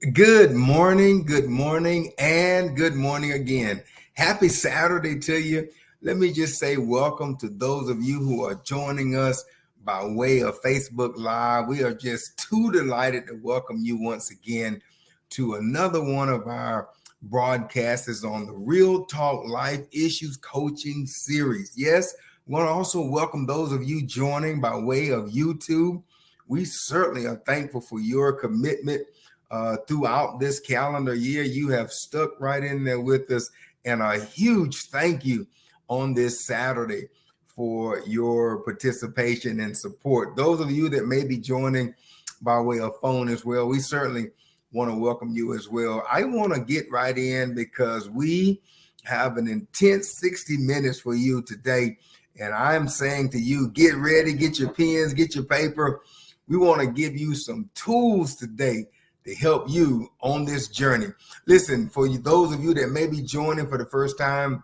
good morning, and good morning again. Happy Saturday to you. Let me just say welcome to those of you who are joining us by way of Facebook Live. We are just too delighted to welcome you once again to another one of our broadcasts on the Real Talk Life Issues Coaching Series. Yes, we want to also welcome those of you joining by way of YouTube. We certainly are thankful for your commitment throughout this calendar year. You have stuck right in there with us, and a huge thank you on this Saturday for your participation and support. Those of you that may be joining by way of phone as well, we certainly want to welcome you as well. I want to get right in because we have an intense 60 minutes for you today. And I'm saying to you, get ready, get your pens, get your paper. We want to give you some tools today to help you on this journey. Listen, for you, those of you that may be joining for the first time,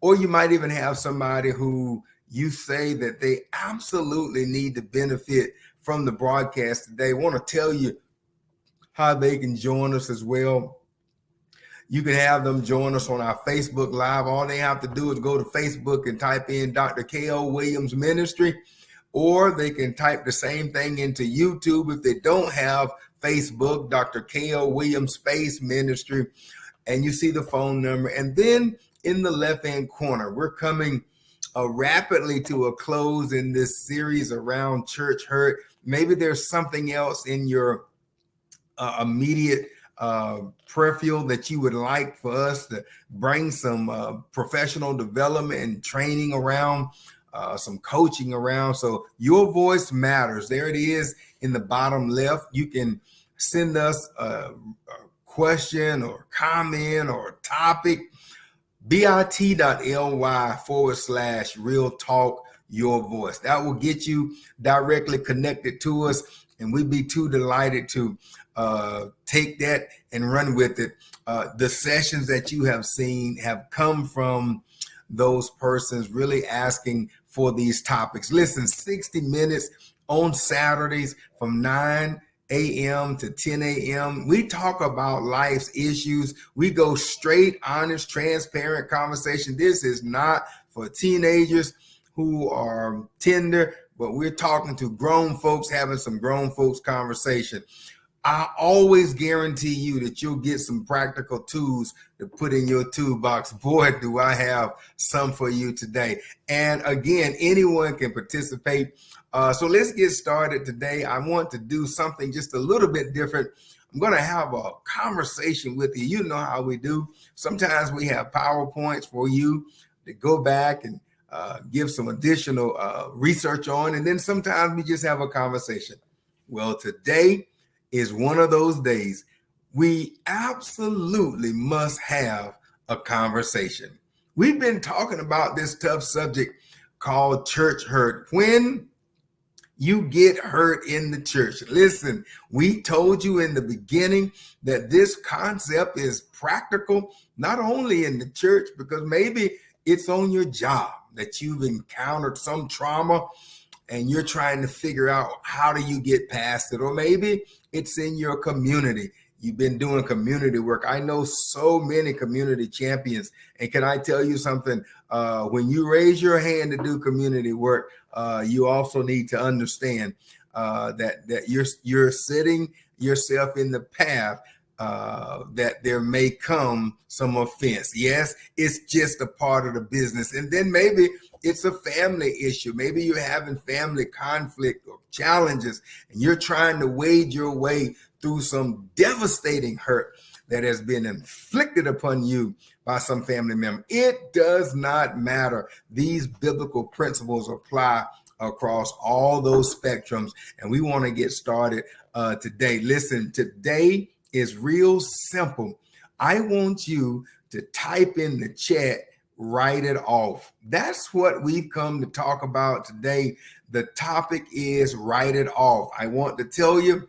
or you might even have somebody who you say that they absolutely need to benefit from the broadcast today, I want to tell you how they can join us as well. You can have them join us on our Facebook Live. All they have to do is go to Facebook and type in Dr. K.O. Williams Ministry, or they can type the same thing into YouTube if they don't have Facebook, Dr. K.O. Williams Space Ministry, and you see the phone number. And then in the left-hand corner, we're coming rapidly to a close in this series around church hurt. Maybe there's something else in your immediate peripheral that you would like for us to bring some professional development and training around, some coaching around. So your voice matters. There it is in the bottom left. You can send us a question or comment or topic, bit.ly/Real Talk Your Voice. That will get you directly connected to us, and we'd be too delighted to take that and run with it. The sessions that you have seen have come from those persons really asking for these topics. Listen, 60 minutes on Saturdays from 9 a.m. to 10 a.m. We talk about life's issues. We go straight, honest, transparent conversation. This is not for teenagers who are tender, but we're talking to grown folks, having some grown folks conversation. I always guarantee you that you'll get some practical tools to put in your toolbox. Boy, do I have some for you today. And again, anyone can participate. So let's get started today. I want to do something just a little bit different. I'm going to have a conversation with you. You know how we do. Sometimes we have PowerPoints for you to go back and give some additional research on. And then sometimes we just have a conversation. Well, today is one of those days we absolutely must have a conversation. We've been talking about this tough subject called church hurt. When you get hurt in the church. Listen, we told you in the beginning that this concept is practical, not only in the church, because maybe it's on your job that you've encountered some trauma and you're trying to figure out how do you get past it, or maybe it's in your community. You've been doing community work. I know so many community champions. And can I tell you something? When you raise your hand to do community work, you also need to understand that you're setting yourself in the path that there may come some offense. Yes, it's just a part of the business. And then maybe it's a family issue. Maybe you're having family conflict or challenges, and you're trying to wade your way through some devastating hurt that has been inflicted upon you by some family member. It does not matter. These biblical principles apply across all those spectrums, and we want to get started today. Listen, today is real simple. I want you to type in the chat, write it off. That's what we've come to talk about today. The topic is write it off. I want to tell you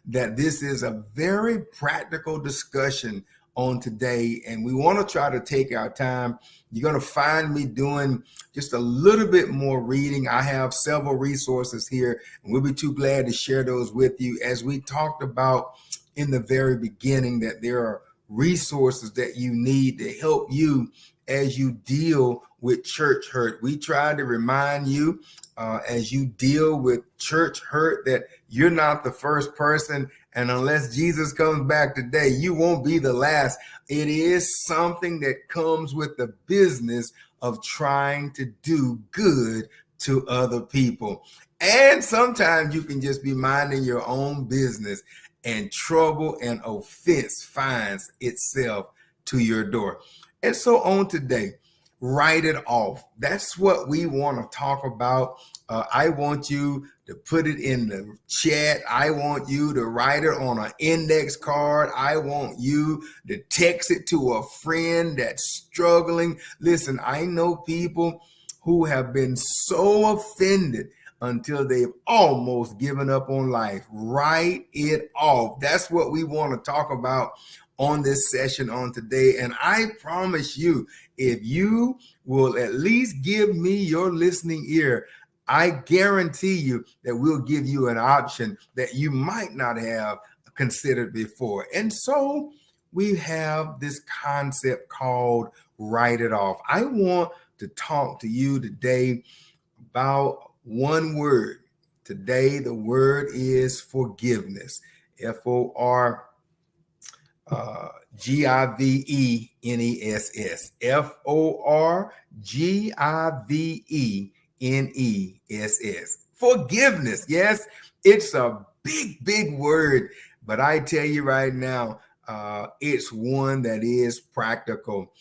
that this is a very practical discussion on today, and we want to try to take our time. You're going to find me doing just a little bit more reading. I have several resources here, and we'll be too glad to share those with you. As we talked about in the very beginning that there are resources that you need to help you as you deal with church hurt. We try to remind you as you deal with church hurt that you're not the first person, and unless Jesus comes back today, you won't be the last. It is something that comes with the business of trying to do good to other people. And sometimes you can just be minding your own business and trouble and offense finds itself to your door. And so on today, write it off. That's what we want to talk about. I want you to put it in the chat. I want you to write it on an index card. I want you to text it to a friend that's struggling. Listen, I know people who have been so offended until they've almost given up on life. Write it off. That's what we want to talk about on this session on today. And I promise you, if you will at least give me your listening ear, I guarantee you that we'll give you an option that you might not have considered before. And so we have this concept called write it off. I want to talk to you today about one word. Today, the word is forgiveness. Forgiveness. Forgiveness. Forgiveness. Yes, it's a big, big word. But I tell you right now, it's one that is practical.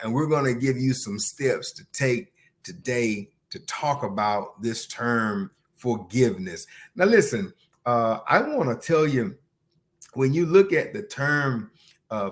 And we're going to give you some steps to take today to talk about this term forgiveness. Now, listen, I want to tell you, when you look at the term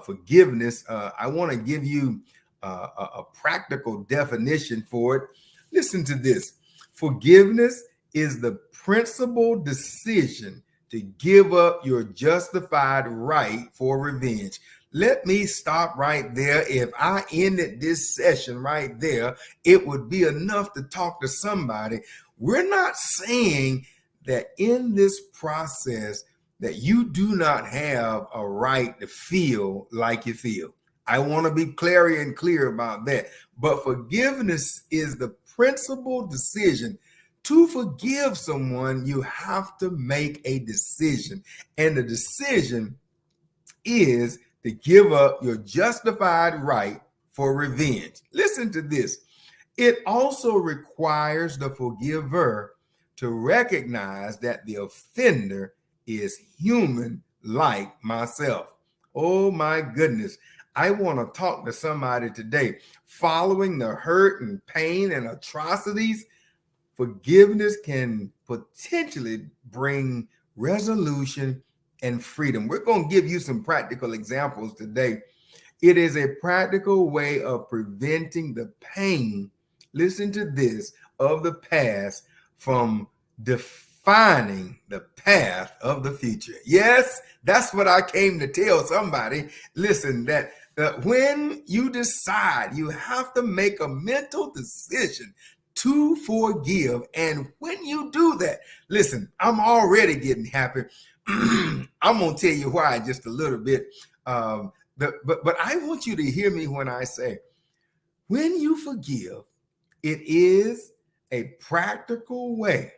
forgiveness, I want to give you a practical definition for it. Listen to this. Forgiveness is the principal decision to give up your justified right for revenge. Let me stop right there. If I ended this session right there, it would be enough to talk to somebody. We're not saying that in this process that you do not have a right to feel like you feel. I want to be clear about that. But forgiveness is the principal decision. To forgive someone, you have to make a decision. And the decision is to give up your justified right for revenge. Listen to this. It also requires the forgiver to recognize that the offender is human like myself. Oh my goodness. I want to talk to somebody today. Following the hurt and pain and atrocities, forgiveness can potentially bring resolution and freedom. We're going to give you some practical examples today. It is a practical way of preventing the pain, listen to this, of the past from defining the path of the future. Yes, that's what I came to tell somebody. Listen, that when you decide, you have to make a mental decision to forgive. And when you do that, listen, I'm already getting happy. I'm going to tell you why just a little bit. But I want you to hear me when I say, when you forgive, it is a practical way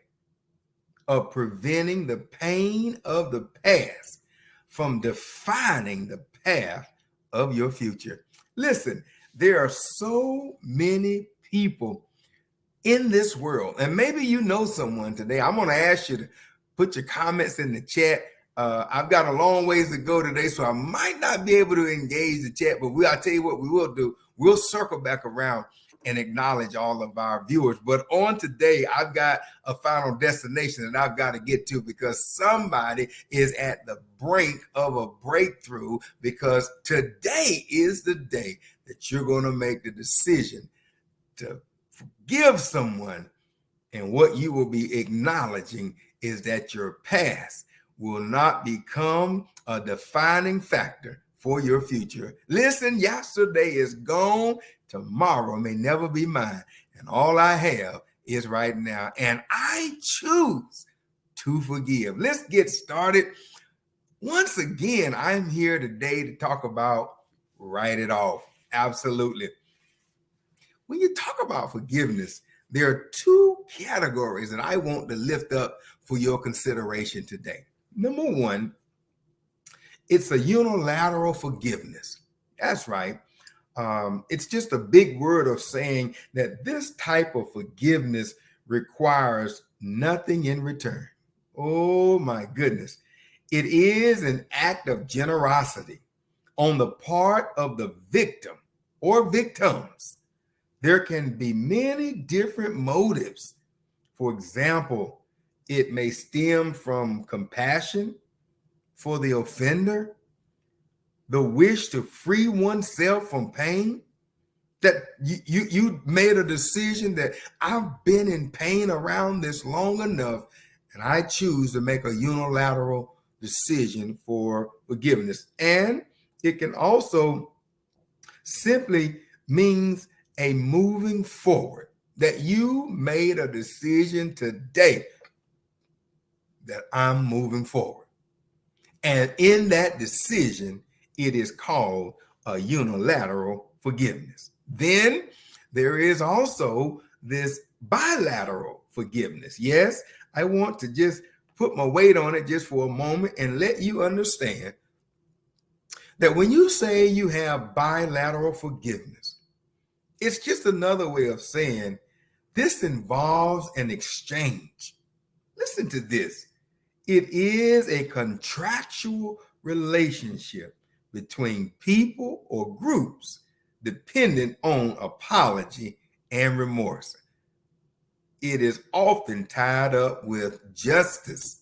of preventing the pain of the past from defining the path of your future. Listen, there are so many people in this world, and maybe you know someone today. I'm going to ask you to put your comments in the chat. I've got a long ways to go today, so I might not be able to engage the chat, but I'll tell you what we will do. We'll circle back around and acknowledge all of our viewers. But on today, I've got a final destination that I've got to get to, because somebody is at the brink of a breakthrough, because today is the day that you're going to make the decision to forgive someone. And what you will be acknowledging is that your past will not become a defining factor for your future. Listen, yesterday is gone. Tomorrow may never be mine. And all I have is right now. And I choose to forgive. Let's get started. Once again, I'm here today to talk about write it off. Absolutely. When you talk about forgiveness, there are two categories that I want to lift up for your consideration today. Number one, it's a unilateral forgiveness. That's right. It's just a big word of saying that this type of forgiveness requires nothing in return. Oh my goodness. It is an act of generosity on the part of the victim or victims. There can be many different motives. For example, it may stem from compassion for the offender, the wish to free oneself from pain, that you made a decision that I've been in pain around this long enough, and I choose to make a unilateral decision for forgiveness. And it can also simply means a moving forward, that you made a decision today that I'm moving forward. And in that decision, it is called a unilateral forgiveness. Then there is also this bilateral forgiveness. Yes, I want to just put my weight on it just for a moment and let you understand that when you say you have bilateral forgiveness, it's just another way of saying this involves an exchange. Listen to this. It is a contractual relationship between people or groups dependent on apology and remorse. It is often tied up with justice,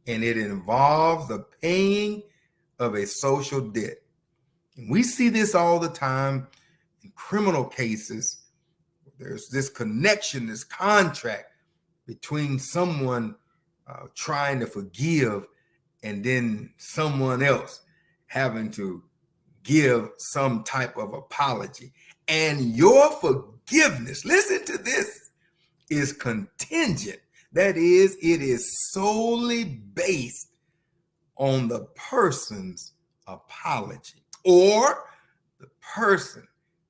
and it involves the paying of a social debt. And we see this all the time in criminal cases. There's this connection, this contract between someone trying to forgive and then someone else having to give some type of apology. And your forgiveness, listen to this, is contingent. That is, it is solely based on the person's apology or the person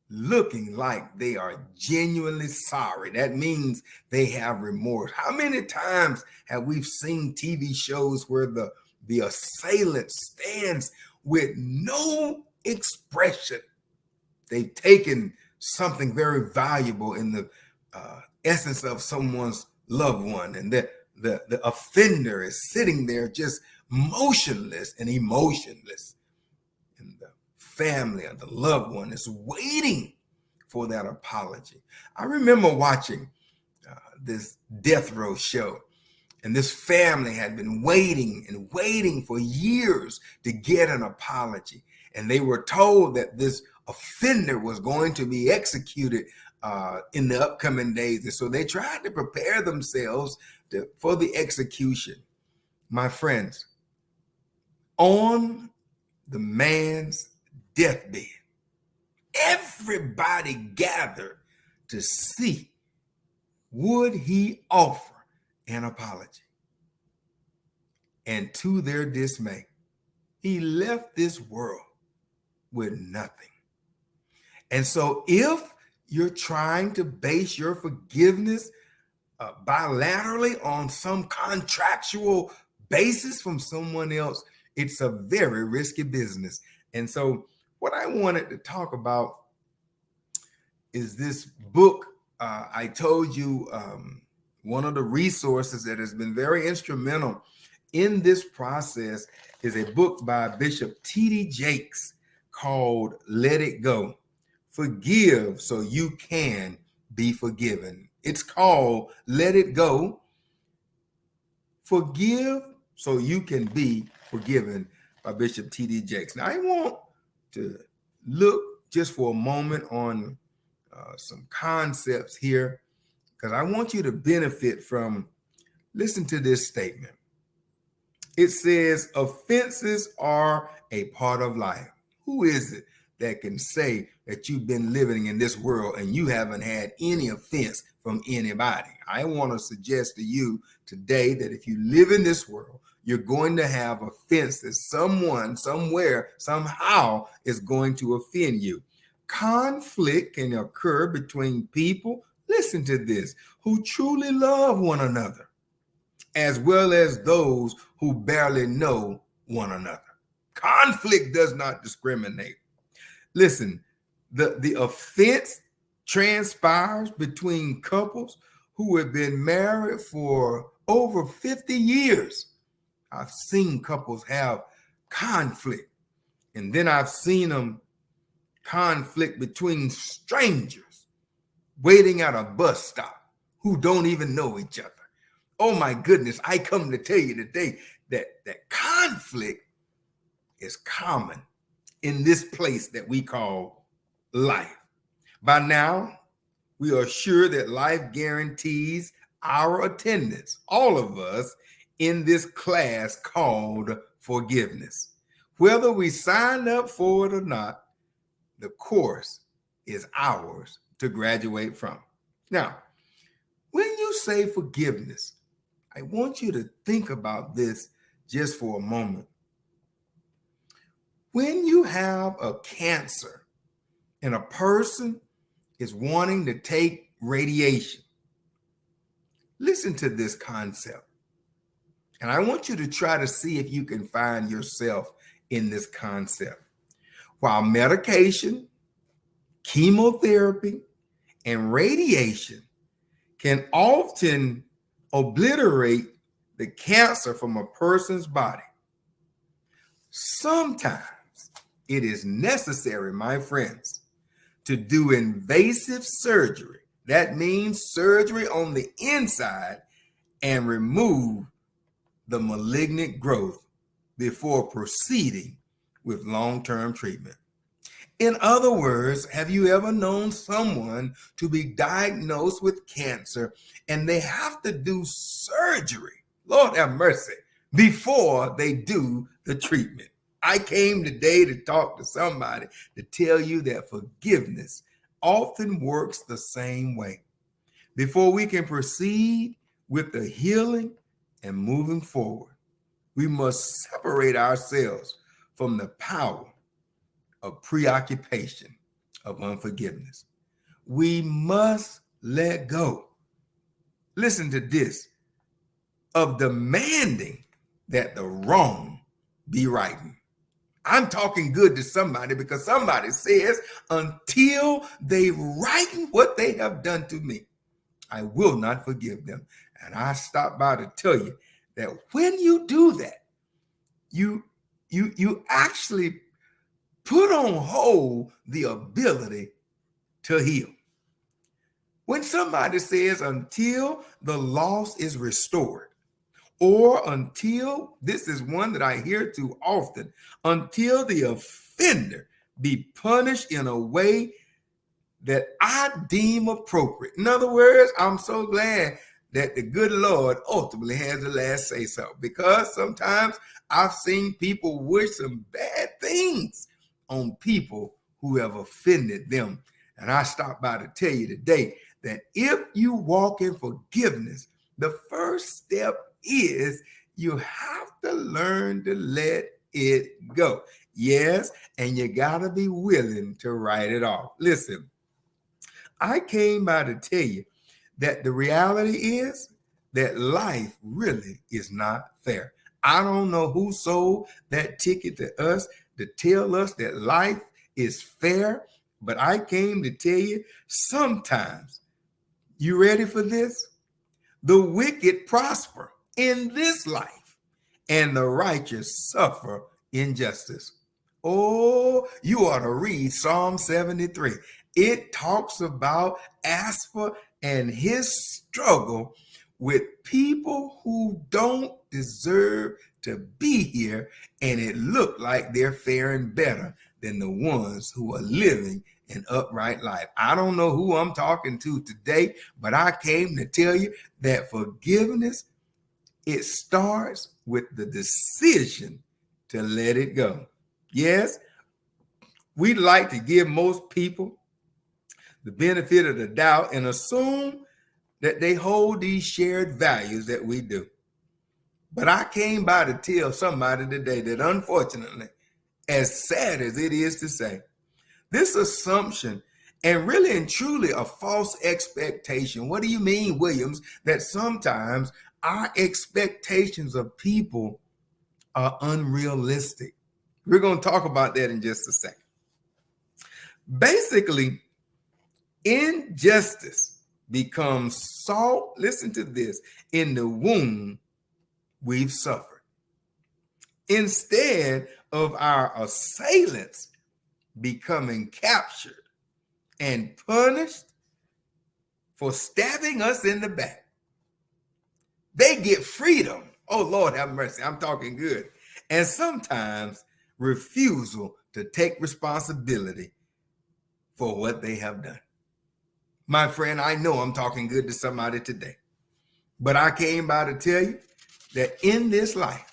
looking like they are genuinely sorry. That means they have remorse. How many times have we seen TV shows where the assailant stands with no expression? They've taken something very valuable in the essence of someone's loved one, and the offender is sitting there just motionless and emotionless. And the family and the loved one is waiting for that apology. I remember watching this death row show, and this family had been waiting and waiting for years to get an apology. And they were told that this offender was going to be executed in the upcoming days. And so they tried to prepare themselves for the execution. My friends, on the man's deathbed, everybody gathered to see, would he offer an apology? And to their dismay, he left this world with nothing. And so if you're trying to base your forgiveness bilaterally on some contractual basis from someone else, it's a very risky business. And so what I wanted to talk about is this book. I told you one of the resources that has been very instrumental in this process is a book by Bishop T.D. Jakes called Let It Go. Forgive so you can be forgiven. It's called Let It Go. Forgive so you can be forgiven by Bishop T.D. Jakes. Now, I want to look just for a moment on some concepts here, because I want you to benefit from, listen to this statement. It says, offenses are a part of life. Who is it that can say that you've been living in this world and you haven't had any offense from anybody? I want to suggest to you today that if you live in this world, you're going to have offense that someone, somewhere, somehow is going to offend you. Conflict can occur between people, listen to this, who truly love one another, as well as those who barely know one another. Conflict does not discriminate. Listen, the offense transpires between couples who have been married for over 50 years. I've seen couples have conflict, and then I've seen them conflict between strangers waiting at a bus stop who don't even know each other. Oh my goodness, I come to tell you today that conflict is common in this place that we call life. By now, we are sure that life guarantees our attendance, all of us, in this class called forgiveness. Whether we signed up for it or not, the course is ours to graduate from. Now, when you say forgiveness, I want you to think about this just for a moment. When you have a cancer and a person is wanting to take radiation, listen to this concept. And I want you to try to see if you can find yourself in this concept. While medication, chemotherapy, and radiation can often obliterate the cancer from a person's body, sometimes it is necessary, my friends, to do invasive surgery. That means surgery on the inside and remove the malignant growth before proceeding with long-term treatment. In other words, have you ever known someone to be diagnosed with cancer and they have to do surgery, Lord have mercy, before they do the treatment? I came today to talk to somebody to tell you that forgiveness often works the same way. Before we can proceed with the healing and moving forward, we must separate ourselves from the power of preoccupation of unforgiveness. We must let go. Listen to this, of demanding that the wrong be righted. I'm talking good to somebody because somebody says, until they righten what they have done to me, I will not forgive them. And I stopped by to tell you that when you do that, you actually put on hold the ability to heal. When somebody says, until the loss is restored, or until, this is one that I hear too often, until the offender be punished in a way that I deem appropriate. In other words, I'm so glad that the good Lord ultimately has the last say so, because sometimes I've seen people wish some bad things on people who have offended them. And I stopped by to tell you today that if you walk in forgiveness, the first step is you have to learn to let it go. Yes, and you got to be willing to write it off. Listen, I came by to tell you that the reality is that life really is not fair. I don't know who sold that ticket to us to tell us that life is fair, but I came to tell you sometimes, you ready for this? The wicked prosper in this life, and the righteous suffer injustice. Oh, you ought to read Psalm 73. It talks about Asper and his struggle with people who don't deserve to be here, and it looked like they're faring better than the ones who are living an upright life. I don't know who I'm talking to today, but I came to tell you that forgiveness, it starts with the decision to let it go. Yes, we'd like to give most people the benefit of the doubt and assume that they hold these shared values that we do. But I came by to tell somebody today that unfortunately, as sad as it is to say, this assumption and really and truly a false expectation. What do you mean, Williams, that sometimes our expectations of people are unrealistic? We're going to talk about that in just a second. Basically, injustice becomes salt, listen to this, in the wound we've suffered. Instead of our assailants becoming captured and punished for stabbing us in the back, they get freedom. Oh, Lord have mercy. I'm talking good. And sometimes refusal to take responsibility for what they have done. My friend, I know I'm talking good to somebody today, but I came by to tell you that in this life,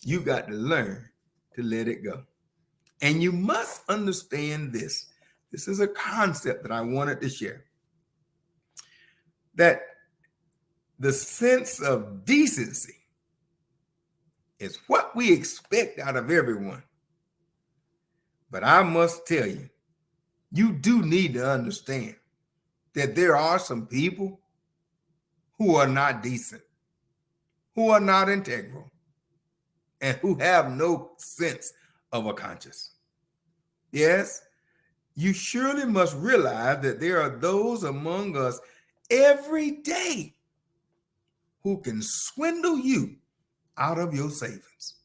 you got to learn to let it go. And you must understand this. This is a concept that I wanted to share. That the sense of decency is what we expect out of everyone. But I must tell you, you do need to understand that there are some people who are not decent, who are not integral, and who have no sense of a conscience. Yes, you surely must realize that there are those among us every day who can swindle you out of your savings.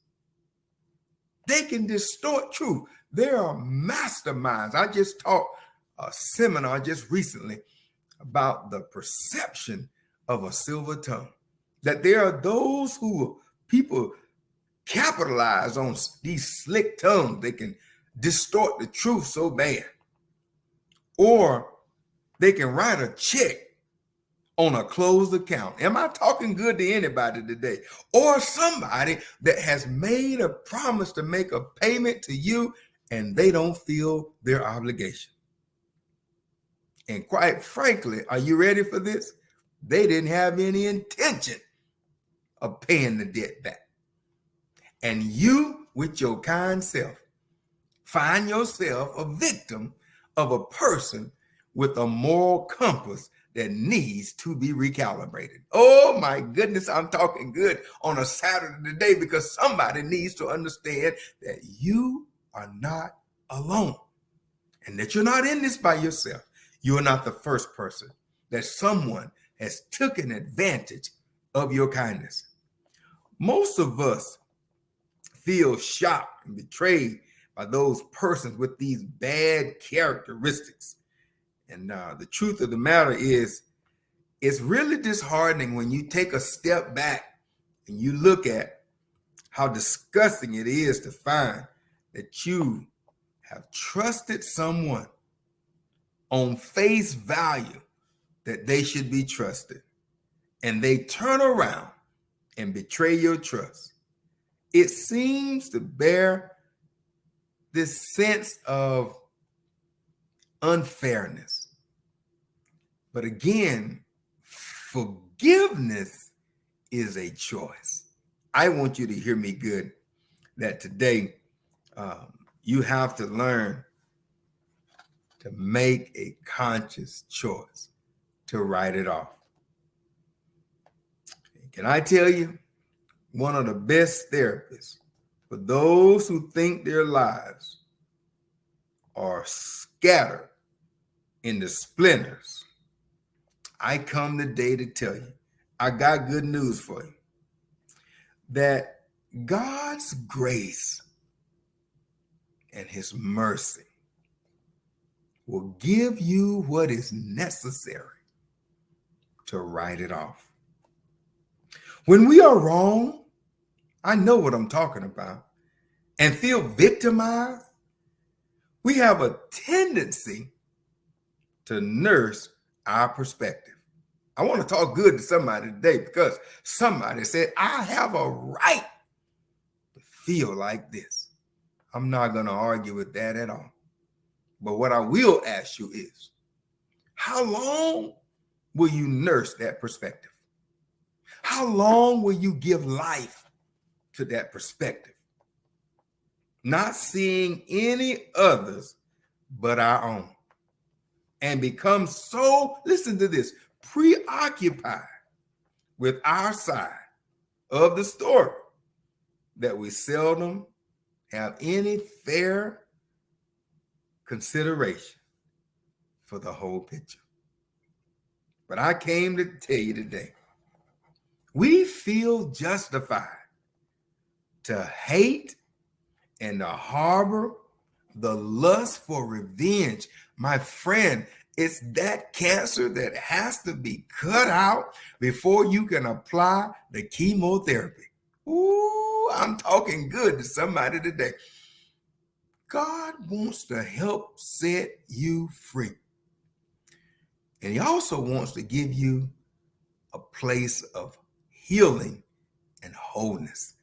They can distort truth. There are masterminds. I just taught a seminar just recently about the perception of a silver tongue. That there are those who people capitalize on these slick tongues. They can distort the truth so bad. Or they can write a check on a closed account. Am I talking good to anybody today? Or somebody that has made a promise to make a payment to you and they don't feel their obligation. And quite frankly, are you ready for this? They didn't have any intention of paying the debt back. And you, with your kind self, find yourself a victim of a person with a moral compass that needs to be recalibrated. Oh my goodness, I'm talking good on a Saturday today because somebody needs to understand that you are not alone and that you're not in this by yourself. You are not the first person that someone has taken advantage of your kindness. Most of us feel shocked and betrayed by those persons with these bad characteristics. And the truth of the matter is, it's really disheartening when you take a step back and you look at how disgusting it is to find that you have trusted someone on face value that they should be trusted, and they turn around and betray your trust. It seems to bear this sense of unfairness. But again, forgiveness is a choice. I want you to hear me good, that today you have to learn to make a conscious choice to write it off. Can I tell you, one of the best therapists for those who think their lives are scattered into splinters, I come today to tell you, I got good news for you, that God's grace and his mercy will give you what is necessary to write it off. When we are wrong, I know what I'm talking about, and feel victimized, we have a tendency to nurse our perspective. I want to talk good to somebody today because somebody said, I have a right to feel like this. I'm not going to argue with that at all. But what I will ask you is, how long will you nurse that perspective? How long will you give life to that perspective, not seeing any others but our own, and become so, listen to this, preoccupied with our side of the story that we seldom have any fair consideration for the whole picture. But I came to tell you today, we feel justified to hate and to harbor the lust for revenge. My friend, it's that cancer that has to be cut out before you can apply the chemotherapy. Ooh, I'm talking good to somebody today. God wants to help set you free. And he also wants to give you a place of healing and wholeness.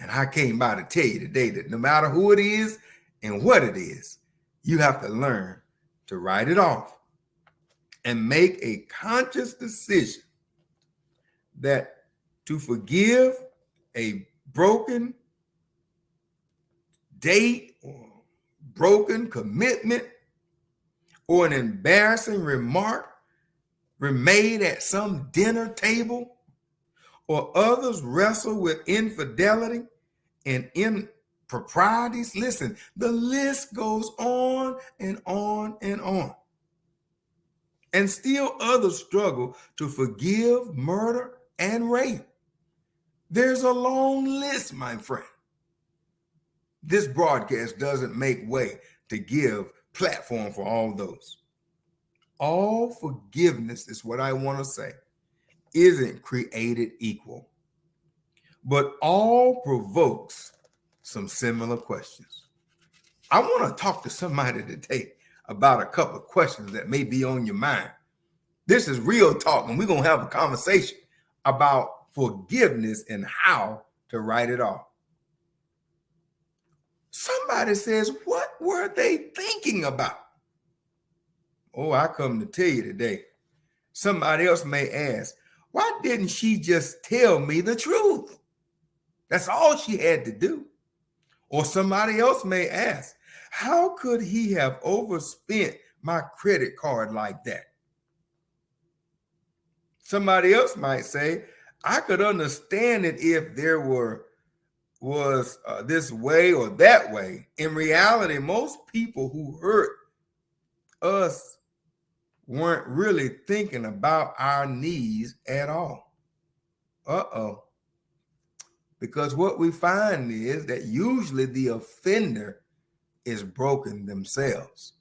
And I came by to tell you today that no matter who it is and what it is, you have to learn to write it off and make a conscious decision that to forgive a broken date or broken commitment or an embarrassing remark made at some dinner table, or others wrestle with infidelity and improprieties. Listen, the list goes on and on and on. And still others struggle to forgive murder and rape. There's a long list, my friend. This broadcast doesn't make way to give platform for all those. All forgiveness, is what I want to say, isn't created equal, but all provokes some similar questions. I want to talk to somebody today about a couple of questions that may be on your mind. This is Real Talk, and we're going to have a conversation about forgiveness and how to write it off. Somebody says, what were they thinking about? Oh, I come to tell you today. Somebody else may ask, why didn't she just tell me the truth? That's all she had to do. Or somebody else may ask, how could he have overspent my credit card like that? Somebody else might say, I could understand it if there was this way or that way. In reality, most people who hurt us weren't really thinking about our needs at all. Because what we find is that usually the offender is broken themselves,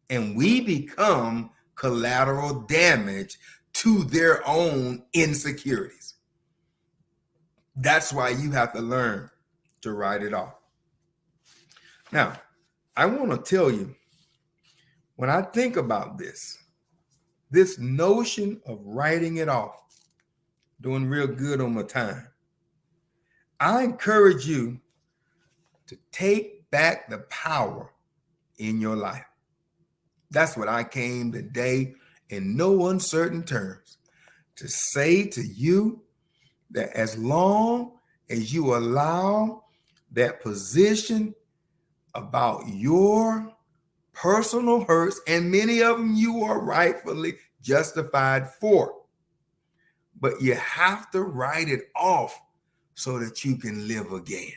and we become collateral damage to their own insecurities. That's why you have to learn to write it off. Now, I want to tell you, when I think about this notion of writing it off, doing real good on my time, I encourage you to take back the power in your life. That's what I came today in no uncertain terms to say to you, that as long as you allow that position about your personal hurts, and many of them you are rightfully justified for, but you have to write it off so that you can live again.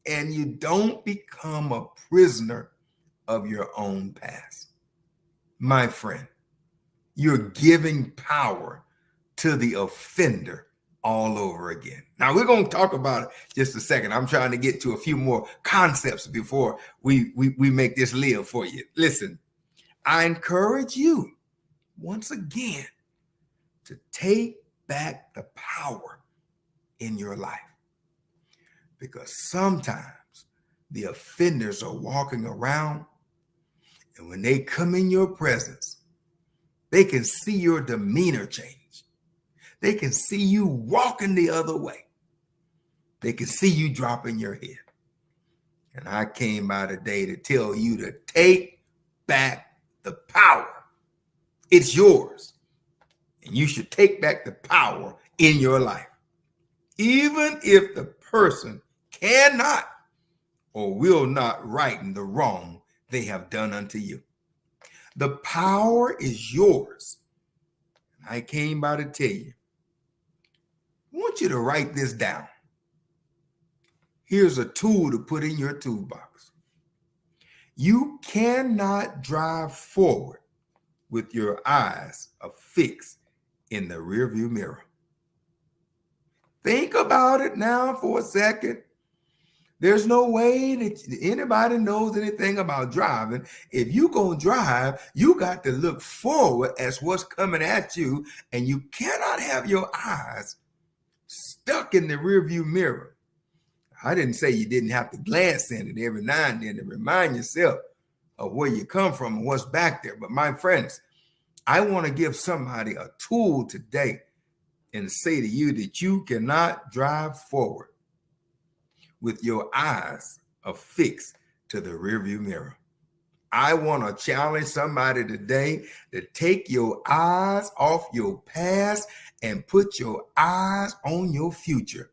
And you don't become a prisoner of your own past. My friend, you're giving power to the offender all over again. Now, we're going to talk about it just a second. I'm trying to get to a few more concepts before we make this live for you. Listen, I encourage you once again to take back the power in your life, because sometimes the offenders are walking around, and when they come in your presence, they can see your demeanor change. They can see you walking the other way. They can see you dropping your head. And I came by today to tell you to take back the power. It's yours. And you should take back the power in your life. Even if the person cannot or will not right the wrong they have done unto you. The power is yours. I came by to tell you. I want you to write this down. Here's a tool to put in your toolbox. You cannot drive forward with your eyes affixed in the rearview mirror. Think about it now for a second. There's no way that anybody knows anything about driving. If you're going to drive, you got to look forward as what's coming at you, and you cannot have your eyes stuck in the rearview mirror. I didn't say you didn't have to glance in it every now and then to remind yourself of where you come from and what's back there. But my friends, I want to give somebody a tool today and say to you that you cannot drive forward with your eyes affixed to the rearview mirror. I want to challenge somebody today to take your eyes off your past and put your eyes on your future,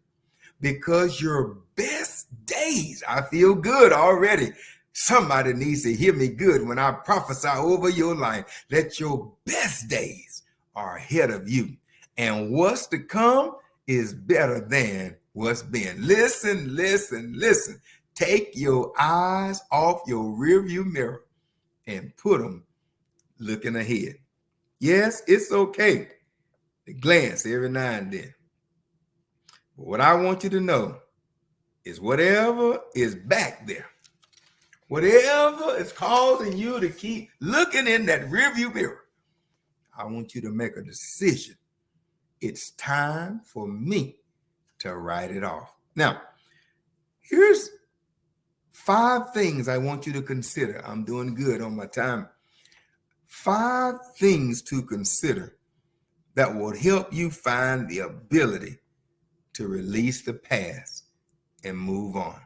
because your best days, I feel good already. Somebody needs to hear me good when I prophesy over your life that your best days are ahead of you, and what's to come is better than what's been. Listen, listen, listen. Take your eyes off your rearview mirror and put them looking ahead. Yes, it's okay to glance every now and then. But what I want you to know is whatever is back there, whatever is causing you to keep looking in that rearview mirror, I want you to make a decision. It's time for me to write it off. Now, here's 5 things I want you to consider. I'm doing good on my time. 5 things to consider that will help you find the ability to release the past and move on.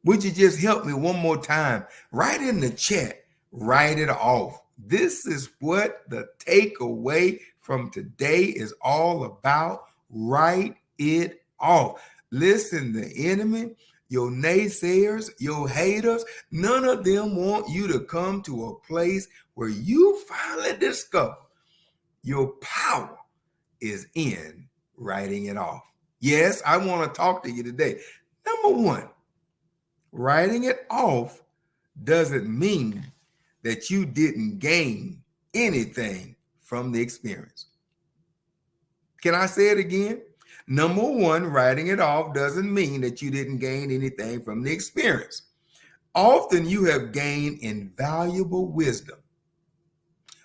Would you just help me one more time? Write in the chat, write it off. This is what the takeaway from today is all about. Write it off. Listen, the enemy, your naysayers, your haters, none of them want you to come to a place where you finally discover your power is in writing it off. Yes, I want to talk to you today. Number 1, writing it off doesn't mean that you didn't gain anything from the experience. Can I say it again? Number 1, writing it off doesn't mean that you didn't gain anything from the experience. Often you have gained invaluable wisdom.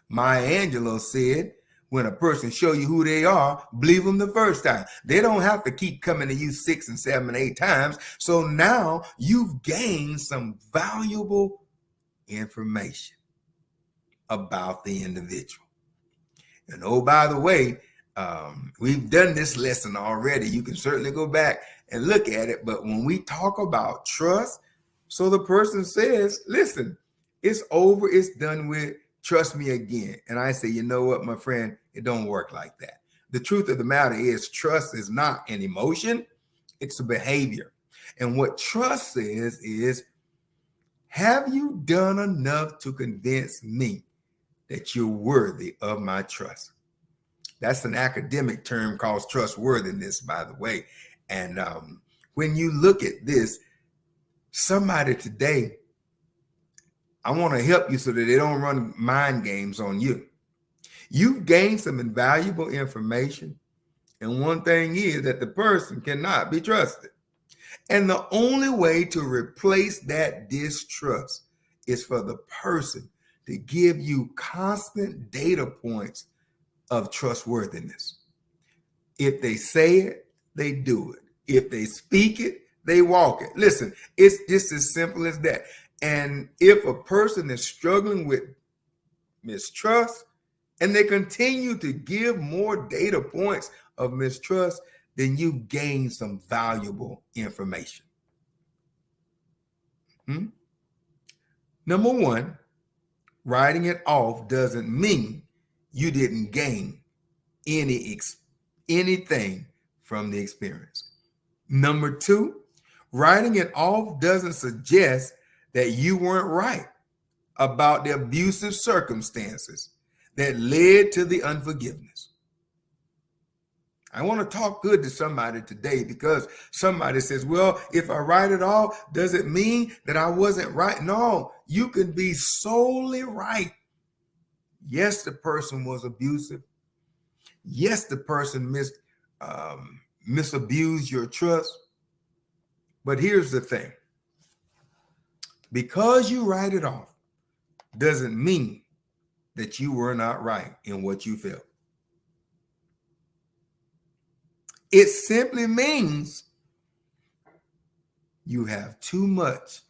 Maya Angelou said, when a person show you who they are, believe them the first time. They don't have to keep coming to you 6 and 7 and 8 times. So now you've gained some valuable information about the individual. And oh, by the way, we've done this lesson already. You can certainly go back and look at it. But when we talk about trust, so the person says, listen, it's over, it's done with, trust me again. And I say, you know what, my friend, it don't work like that. The truth of the matter is trust is not an emotion, it's a behavior. And what trust says is, have you done enough to convince me that you're worthy of my trust? That's an academic term called trustworthiness, by the way. And when you look at this, somebody today, I want to help you so that they don't run mind games on you. You've gained some invaluable information. And one thing is that the person cannot be trusted. And the only way to replace that distrust is for the person to give you constant data points of trustworthiness. If they say it, they do it. If they speak it, they walk it. Listen, it's just as simple as that. And if a person is struggling with mistrust and they continue to give more data points of mistrust, then you've gained some valuable information. Number 1, writing it off doesn't mean you didn't gain anything from the experience. Number two, writing it off doesn't suggest that you weren't right about the abusive circumstances that led to the unforgiveness. I want to talk good to somebody today, because somebody says, well, if I write it off, does it mean that I wasn't right? No, you can be solely right. Yes, the person was abusive. Yes, the person misabused your trust. But here's the thing. Because you write it off doesn't mean that you were not right in what you felt. It simply means you have too much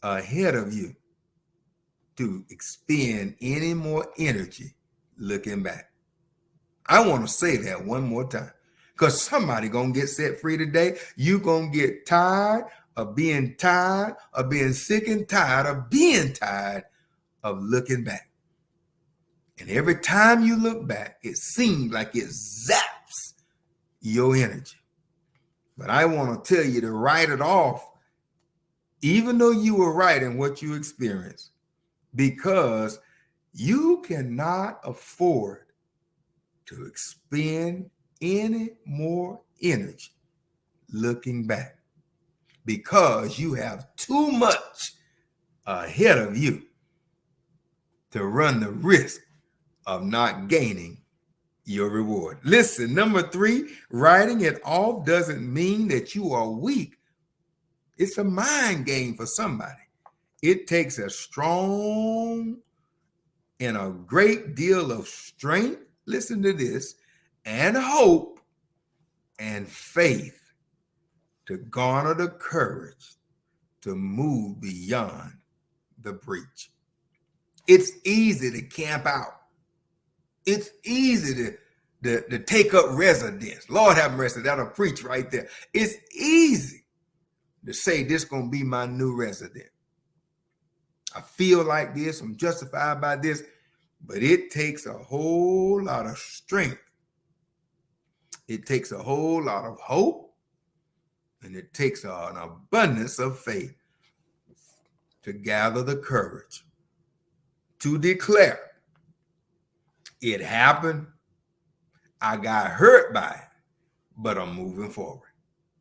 ahead of you to expend any more energy looking back. I want to say that one more time, because somebody going to get set free today. You going to get tired of being sick and tired of being tired of looking back. And every time you look back, it seems like it zaps your energy. But I want to tell you to write it off, even though you were right in what you experienced, because you cannot afford to expend any more energy looking back, because you have too much ahead of you to run the risk of not gaining your reward. Listen, number three, writing it off doesn't mean that you are weak. It's a mind game for somebody. It takes a strong and a great deal of strength, listen to this, and hope and faith to garner the courage to move beyond the breach. It's easy to camp out. It's easy to take up residence. Lord have mercy, that'll preach right there. It's easy to say this gonna be my new resident. I feel like this, I'm justified by this, but it takes a whole lot of strength. It takes a whole lot of hope, and it takes an abundance of faith to gather the courage to declare, it happened, I got hurt by it, but I'm moving forward.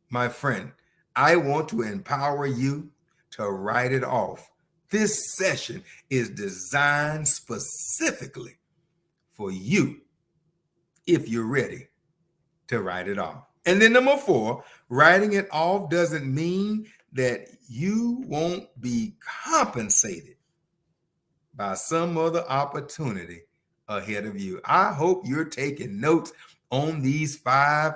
My friend, I want to empower you to write it off. This session is designed specifically for you if you're ready to write it off. And then number four, writing it off doesn't mean that you won't be compensated by some other opportunity ahead of you. I hope you're taking notes on these 5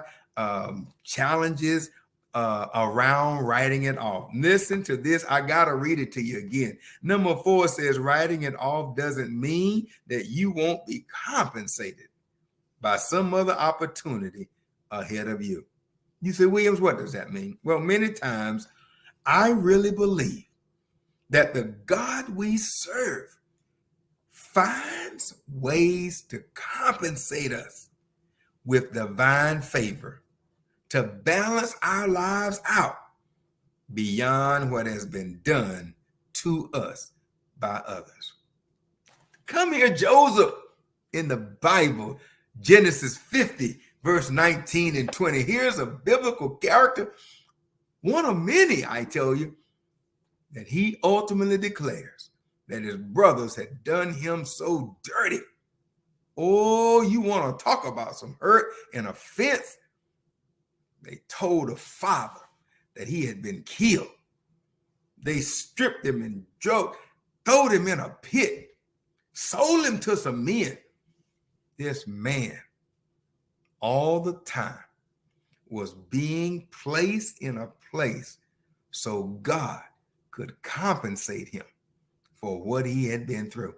challenges around writing it off. Listen to this. I got to read it to you again. Number 4 says writing it off doesn't mean that you won't be compensated by some other opportunity ahead of you. You say, Williams, what does that mean? Well, many times I really believe that the God we serve finds ways to compensate us with divine favor to balance our lives out beyond what has been done to us by others. Come here, Joseph, in the Bible, Genesis 50, verse 19 and 20. Here's a biblical character, one of many, I tell you, that he ultimately declares that his brothers had done him so dirty. Oh, you want to talk about some hurt and offense? They told the father that he had been killed. They stripped him and throwed him in a pit, sold him to some men. This man, all the time, was being placed in a place so God could compensate him for what he had been through.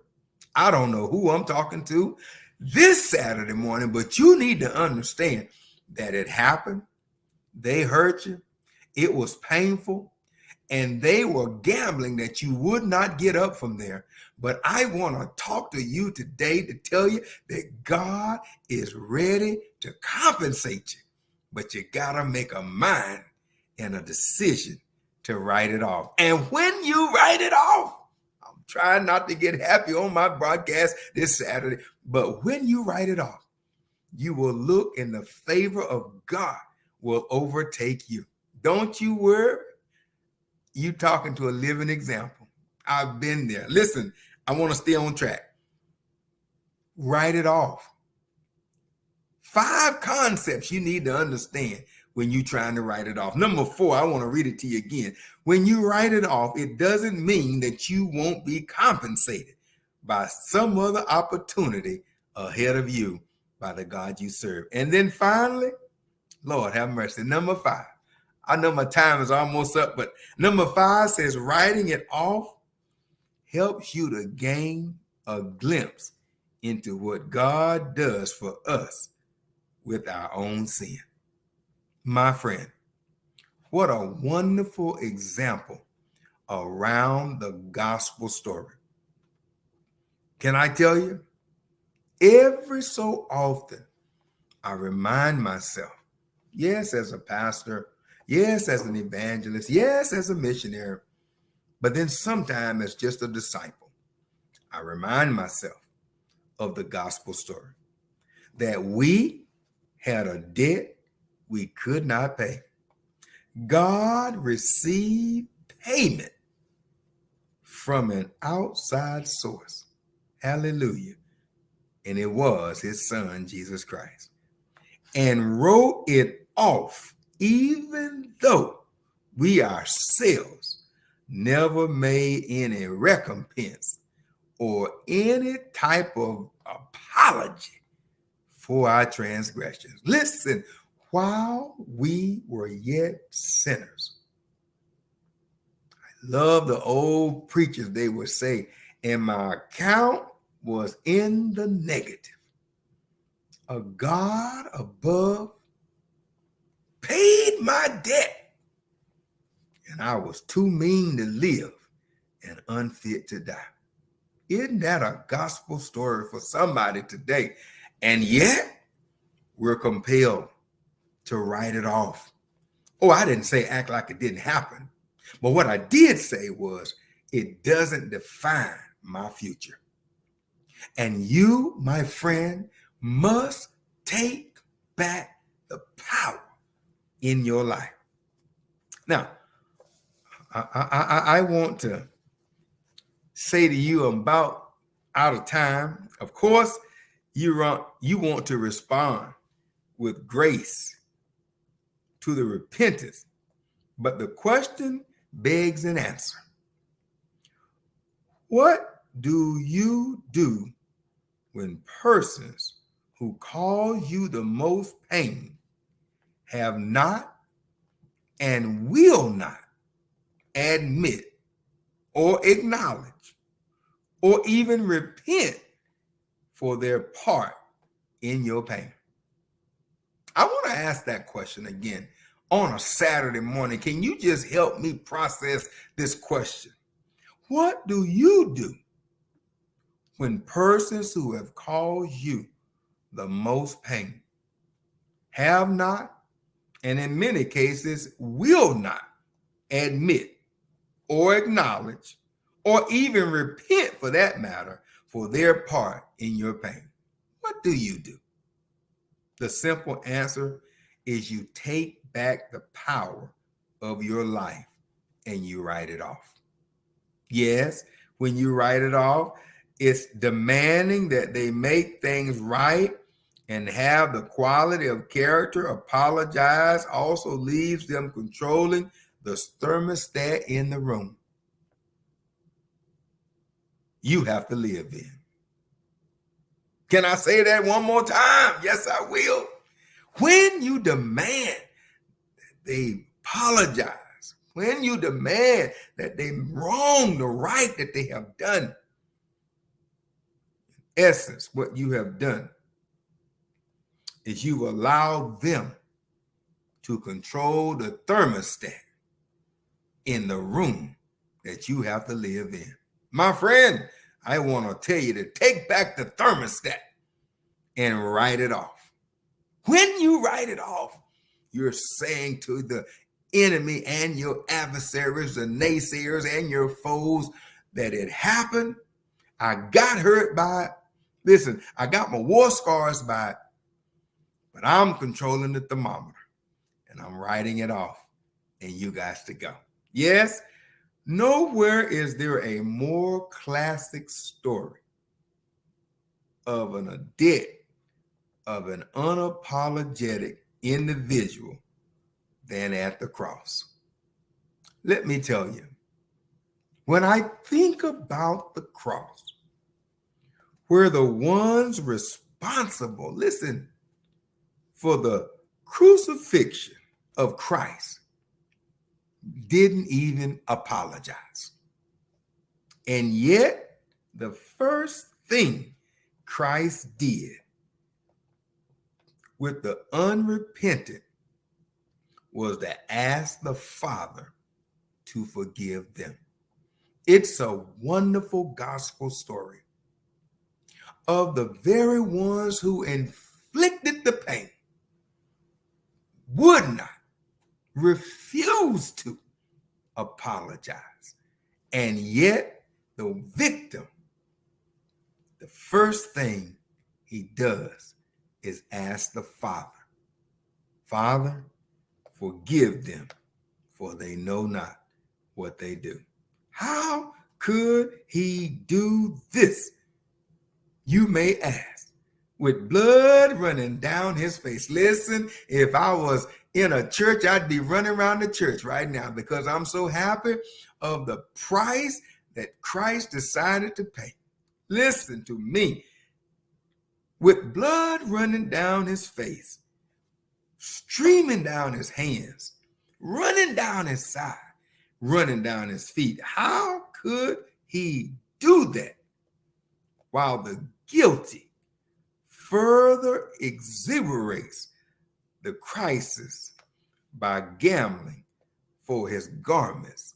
I don't know who I'm talking to this Saturday morning, but you need to understand that it happened. They hurt you. It was painful. And they were gambling that you would not get up from there. But I want to talk to you today to tell you that God is ready to compensate you. But you got to make a mind and a decision to write it off. And when you write it off, I'm trying not to get happy on my broadcast this Saturday, but when you write it off, you will look and the favor of God will overtake you. Don't you worry. You talking to a living example. I've been there. Listen, I want to stay on track. Write it off. 5 concepts you need to understand when you're trying to write it off. Number 4, I want to read it to you again. When you write it off, it doesn't mean that you won't be compensated by some other opportunity ahead of you by the God you serve. And then finally, Lord have mercy, number 5. I know my time is almost up, but number 5 says writing it off helps you to gain a glimpse into what God does for us with our own sin. My friend, what a wonderful example around the gospel story. Can I tell you? Every so often, I remind myself, yes, as a pastor, yes, as an evangelist, yes, as a missionary, but then sometimes as just a disciple, I remind myself of the gospel story, that we had a debt we could not pay. God received payment from an outside source. Hallelujah. And it was his son, Jesus Christ. And wrote it off, even though we ourselves never made any recompense or any type of apology for our transgressions. Listen, while we were yet sinners, I love the old preachers, they would say, and my account was in the negative. A God above paid my debt, and I was too mean to live and unfit to die. Isn't that a gospel story for somebody today? And yet, we're compelled to write it off. Oh, I didn't say act like it didn't happen. But what I did say was, it doesn't define my future. And you, my friend, must take back the power in your life. Now, I want to say to you, I'm about out of time. Of course, you want to respond with grace to the repentance, but the question begs an answer. What do you do when persons who cause you the most pain have not and will not admit or acknowledge or even repent for their part in your pain? I want to ask that question again on a Saturday morning. Can you just help me process this question? What do you do when persons who have caused you the most pain have not, and in many cases will not, admit or acknowledge or even repent, for that matter, for their part in your pain? What do you do? The simple answer is you take back the power of your life and you write it off. Yes, when you write it off, it's demanding that they make things right and have the quality of character. Apologize also leaves them controlling the thermostat in the room you have to live in. Can I say that one more time? Yes, I will. When you demand that they apologize, when you demand that they wrong the right that they have done, in essence, what you have done is you allow them to control the thermostat in the room that you have to live in. My friend, I want to tell you to take back the thermostat and write it off. When you write it off, you're saying to the enemy and your adversaries, the naysayers and your foes, that it happened. I got hurt by it. Listen, I got my war scars by it, but I'm controlling the thermometer and I'm writing it off, and you guys to go. Yes, nowhere is there a more classic story of an adept, of an unapologetic individual than at the cross. Let me tell you, when I think about the cross, where the ones responsible, listen, for the crucifixion of Christ didn't even apologize. And yet, the first thing Christ did with the unrepentant was to ask the Father to forgive them. It's a wonderful gospel story of the very ones who inflicted the pain, would not, refused to apologize. And yet the victim, the first thing he does is ask the Father, Father, forgive them, for they know not what they do. How could he do this? You may ask, with blood running down his face. Listen, if I was in a church, I'd be running around the church right now because I'm so happy of the price that Christ decided to pay. Listen to me. With blood running down his face, streaming down his hands, running down his side, running down his feet. How could he do that while the guilty further exaggerates the crisis by gambling for his garments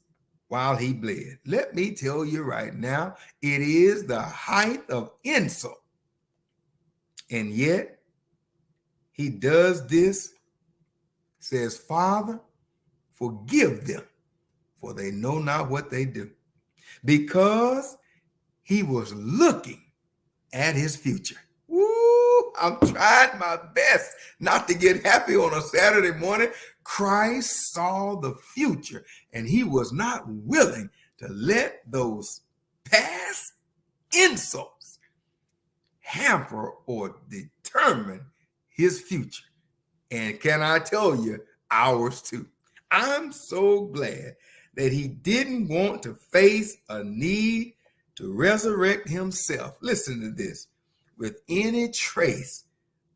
while he bled? Let me tell you right now, it is the height of insult. And yet, he does this, says, Father, forgive them, for they know not what they do. Because he was looking at his future. Woo, I'm trying my best not to get happy on a Saturday morning. Christ saw the future, and he was not willing to let those past insults hamper or determine his future. And can I tell you, ours too. I'm so glad that he didn't want to face a need to resurrect himself. Listen to this. With any trace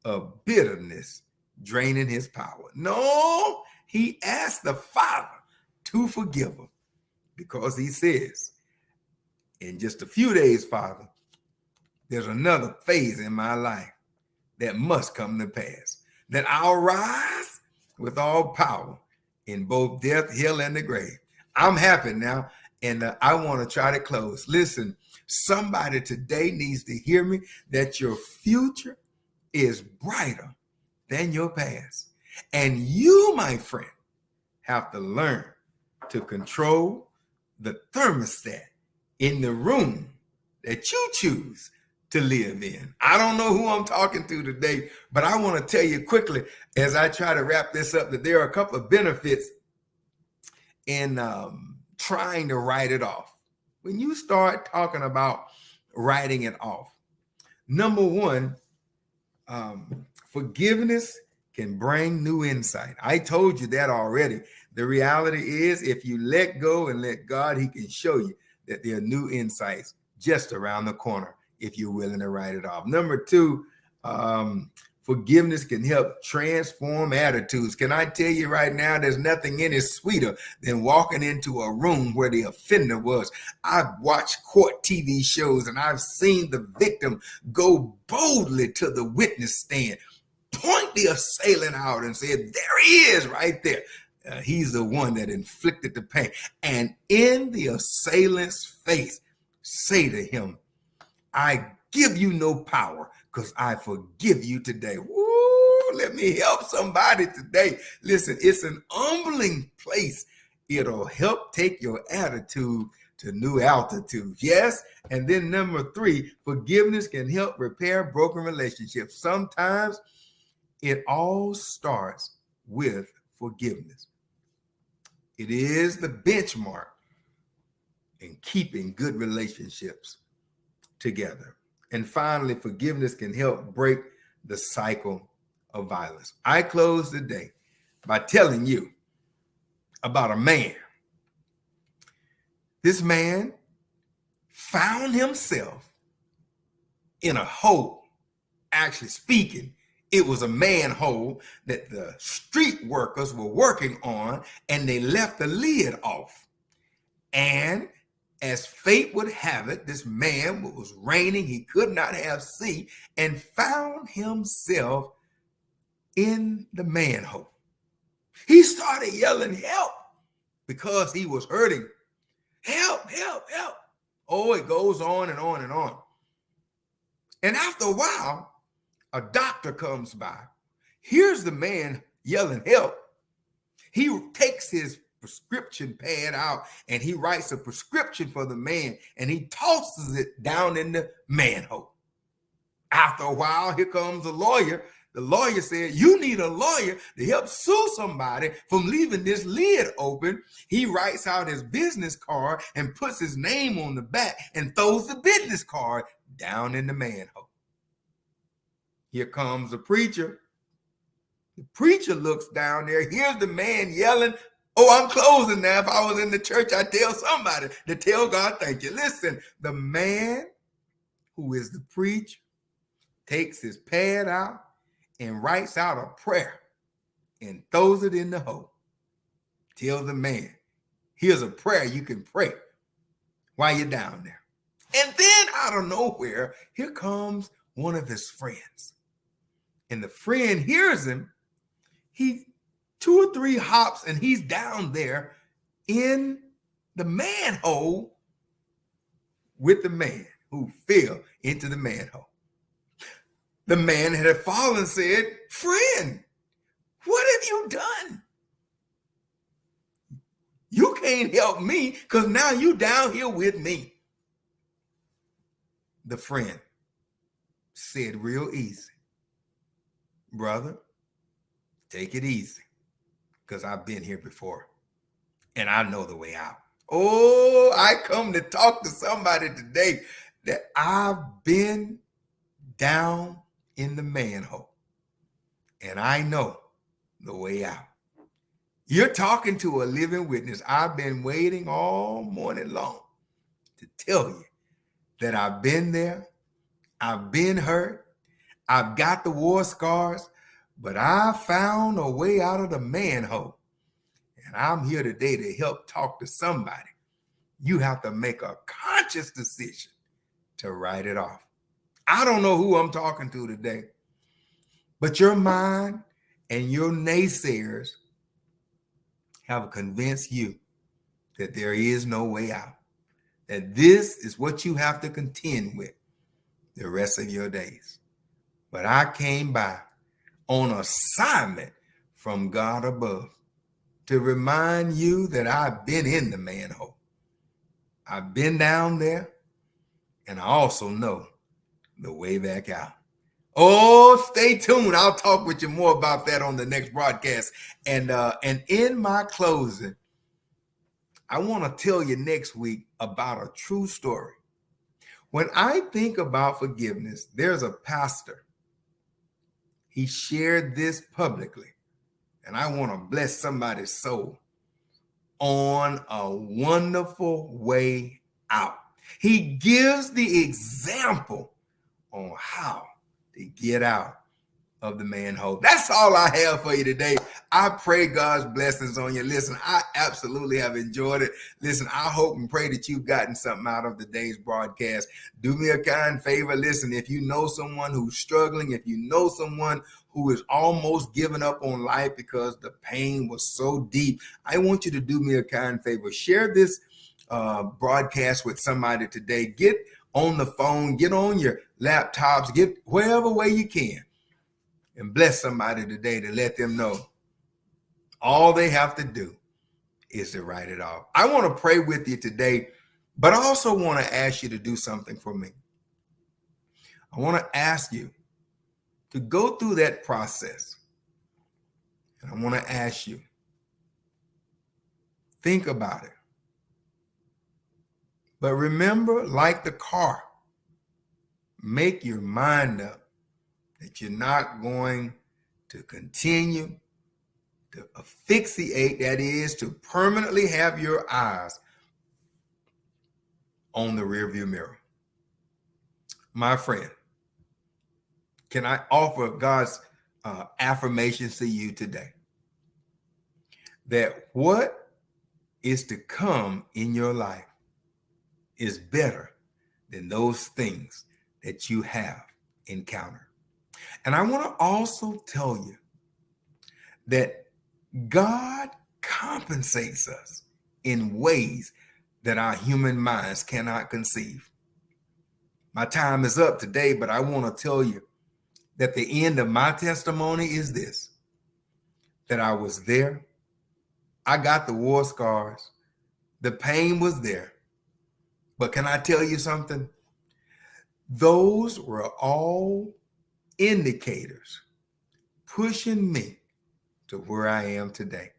of bitterness draining his power. No, he asked the Father to forgive him because he says, in just a few days, Father, there's another phase in my life that must come to pass, that I'll rise with all power in both death, hell, and the grave. I'm happy now, and I want to try to close. Listen, somebody today needs to hear me that your future is brighter than your past. And you, my friend, have to learn to control the thermostat in the room that you choose to live in. I don't know who I'm talking to today, but I want to tell you quickly as I try to wrap this up that there are a couple of benefits in trying to write it off. When you start talking about writing it off, number one, forgiveness can bring new insight. I told you that already. The reality is, if you let go and let God, he can show you that there are new insights just around the corner if you're willing to write it off. Number two, forgiveness can help transform attitudes. Can I tell you right now, there's nothing any sweeter than walking into a room where the offender was. I've watched court TV shows and I've seen the victim go boldly to the witness stand, point the assailant out and say, there he is right there. He's the one that inflicted the pain. And in the assailant's face, say to him, I give you no power because I forgive you today. Woo! let me help somebody today. Listen, it's an humbling place. It'll help take your attitude to new altitudes. Yes. And then number 3, forgiveness can help repair broken relationships. Sometimes it all starts with forgiveness. It is the benchmark in keeping good relationships together. And finally, forgiveness can help break the cycle of violence. I close today by telling you about a man. This man found himself in a hole. Actually speaking, it was a manhole that the street workers were working on, and they left the lid off. And as fate would have it, this man, it was raining, he could not have seen, and found himself in the manhole. He started yelling, help, because he was hurting. Help, help, help. Oh, it goes on and on and on. And after a while, a doctor comes by. Here's the man yelling, help. He takes his prescription pad out and he writes a prescription for the man and he tosses it down in the manhole. After a while, here comes a lawyer. The lawyer said, you need a lawyer to help sue somebody from leaving this lid open. He writes out his business card and puts his name on the back and throws the business card down in the manhole. Here comes the preacher. The preacher looks down there. Here's the man yelling, oh, I'm closing now. If I was in the church, I'd tell somebody to tell God, thank you. Listen, the man who is the preacher takes his pad out and writes out a prayer and throws it in the hole. Tells the man, here's a prayer you can pray while you're down there. And then out of nowhere, here comes one of his friends. And the friend hears him. He 2 or 3 hops and he's down there in the manhole with the man who fell into the manhole. The man had fallen and said, friend, what have you done? You can't help me because now you down here with me. The friend said real easy, brother, take it easy because I've been here before and I know the way out. Oh, I come to talk to somebody today that I've been down in the manhole and I know the way out. You're talking to a living witness. I've been waiting all morning long to tell you that I've been there. I've been hurt. I've got the war scars, but I found a way out of the manhole. And I'm here today to help talk to somebody. You have to make a conscious decision to write it off. I don't know who I'm talking to today, but your mind and your naysayers have convinced you that there is no way out, that this is what you have to contend with the rest of your days. But I came by on assignment from God above to remind you that I've been in the manhole. I've been down there, and I also know the way back out. Oh, stay tuned. I'll talk with you more about that on the next broadcast. And in my closing, I want to tell you next week about a true story. When I think about forgiveness, there's a pastor. He shared this publicly, and I want to bless somebody's soul on a wonderful way out. He gives the example on how to get out of the manhole. That's all I have for you today. I pray God's blessings on you. Listen, I absolutely have enjoyed it. Listen, I hope and pray that you've gotten something out of today's broadcast. Do me a kind favor. Listen, if you know someone who's struggling, if you know someone who is almost giving up on life because the pain was so deep, I want you to do me a kind favor. Share this broadcast with somebody today. Get on the phone, get on your laptops, get wherever way you can. and bless somebody today to let them know all they have to do is to write it off. I want to pray with you today, but I also want to ask you to do something for me. I want to ask you to go through that process. And I want to ask you, think about it. But remember, like the car, make your mind up that you're not going to continue to asphyxiate, that is, to permanently have your eyes on the rearview mirror. My friend, can I offer God's affirmations to you today? That what is to come in your life is better than those things that you have encountered. And I want to also tell you that God compensates us in ways that our human minds cannot conceive. My time is up today, but I want to tell you that the end of my testimony is this, that I was there. I got the war scars. The pain was there. But can I tell you something? Those were all indicators pushing me to where I am today.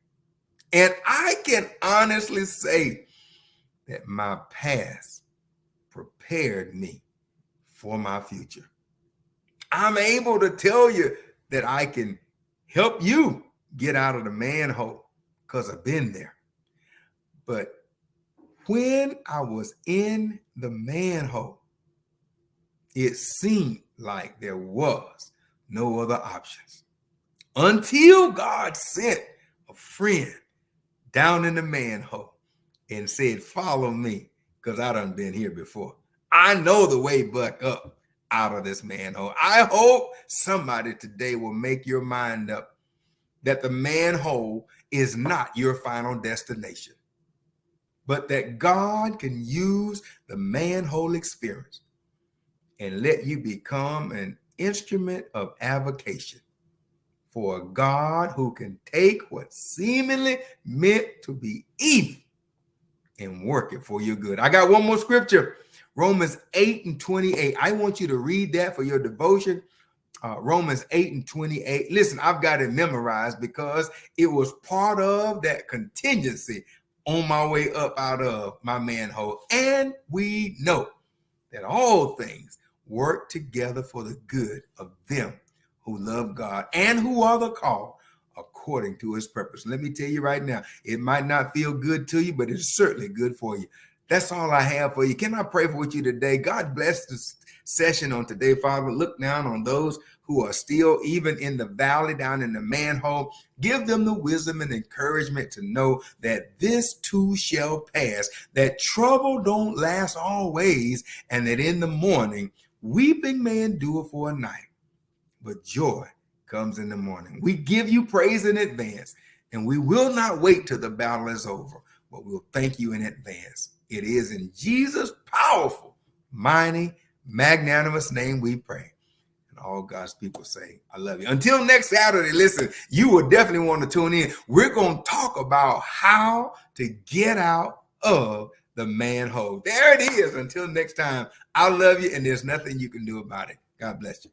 And I can honestly say that my past prepared me for my future. I'm able to tell you that I can help you get out of the manhole because I've been there. But when I was in the manhole, it seemed like there was no other options until God sent a friend down in the manhole and said, follow me, because I done been here before. I know the way back up out of this manhole. I hope somebody today will make your mind up that the manhole is not your final destination, but that God can use the manhole experience and let you become an instrument of avocation for a God who can take what seemingly meant to be evil and work it for your good. I got one more scripture, Romans 8:28. I want you to read that for your devotion. Romans 8:28. Listen, I've got it memorized because it was part of that contingency on my way up out of my manhole. And we know that all things work together for the good of them who love God and who are the called according to his purpose. Let me tell you right now, it might not feel good to you, but it's certainly good for you. That's all I have for you. Can I pray for you today? God bless this session on today, Father. Look down on those who are still even in the valley, down in the manhole. Give them the wisdom and encouragement to know that this too shall pass, that trouble don't last always, and that in the morning, weeping may endure for a night, but joy comes in the morning. We give you praise in advance, and we will not wait till the battle is over, but we'll thank you in advance. It is in Jesus' powerful, mighty, magnanimous name we pray. And all God's people say, I love you. Until next Saturday, listen, you will definitely want to tune in. We're going to talk about how to get out of the manhole. There it is. Until next time, I love you, and there's nothing you can do about it. God bless you.